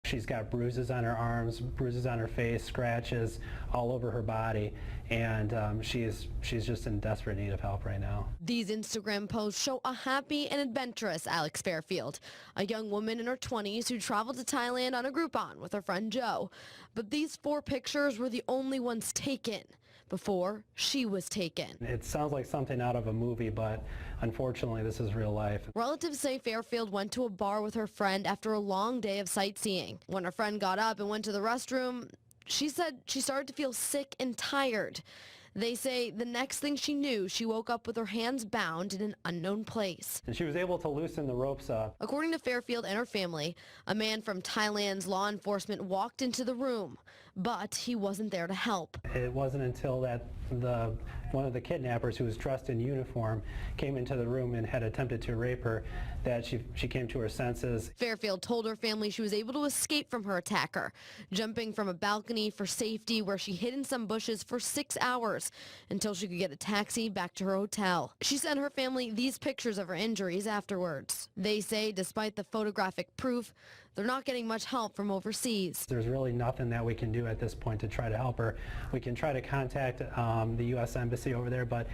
She's got bruises on her arms, bruises on her face, scratches all over her body, and she's just in desperate need of help right now. These Instagram posts show a happy and adventurous Alex Fairfield, a young woman in her 20s who traveled to Thailand on a Groupon with her friend Joe. But these 4 pictures were the only ones taken before she was taken. It sounds like something out of a movie, but unfortunately this is real life. Relatives say Fairfield went to a bar with her friend after a long day of sightseeing. When her friend got up and went to the restroom, she said she started to feel sick and tired. They say the next thing she knew, she woke up with her hands bound in an unknown place. And she was able to loosen the ropes up. According to Fairfield and her family, a man from Thailand's law enforcement walked into the room, but he wasn't there to help. It wasn't until that one of the kidnappers, who was dressed in uniform, came into the room and had attempted to rape her that she came to her senses. Fairfield told her family she was able to escape from her attacker, jumping from a balcony for safety where she hid in some bushes for 6 hours until she could get a taxi back to her hotel. She sent her family these pictures of her injuries afterwards. They say despite the photographic proof, they're not getting much help from overseas. There's really nothing that we can do at this point to try to help her. We can try to contact the U.S. Embassy over there, but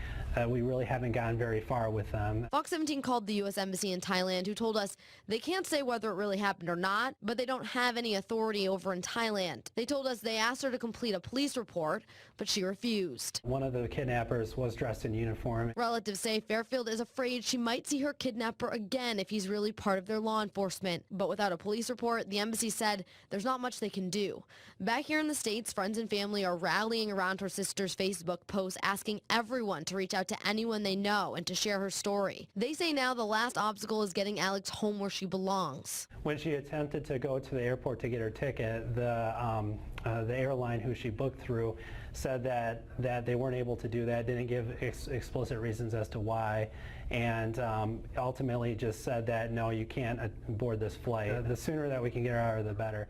we really haven't gotten very far with them. Fox 17 called the U.S. Embassy in Thailand, who told us they can't say whether it really happened or not, but they don't have any authority over in Thailand. They told us they asked her to complete a police report, but she refused. One of the kidnappers was dressed in uniform. Relatives say Fairfield is afraid she might see her kidnapper again if he's really part of their law enforcement. But without a police report, the embassy said there's not much they can do. Back here in the States, friends and family are rallying around her sister's Facebook post asking everyone to reach out to anyone they know and to share her story. They say now the last obstacle is getting Alex home where she belongs. When she attempted to go to the airport to get her ticket, the airline who she booked through said that they weren't able to do that, didn't give explicit reasons as to why, and ultimately just said that no, you can't board this flight. The sooner that we can get her out of, the better.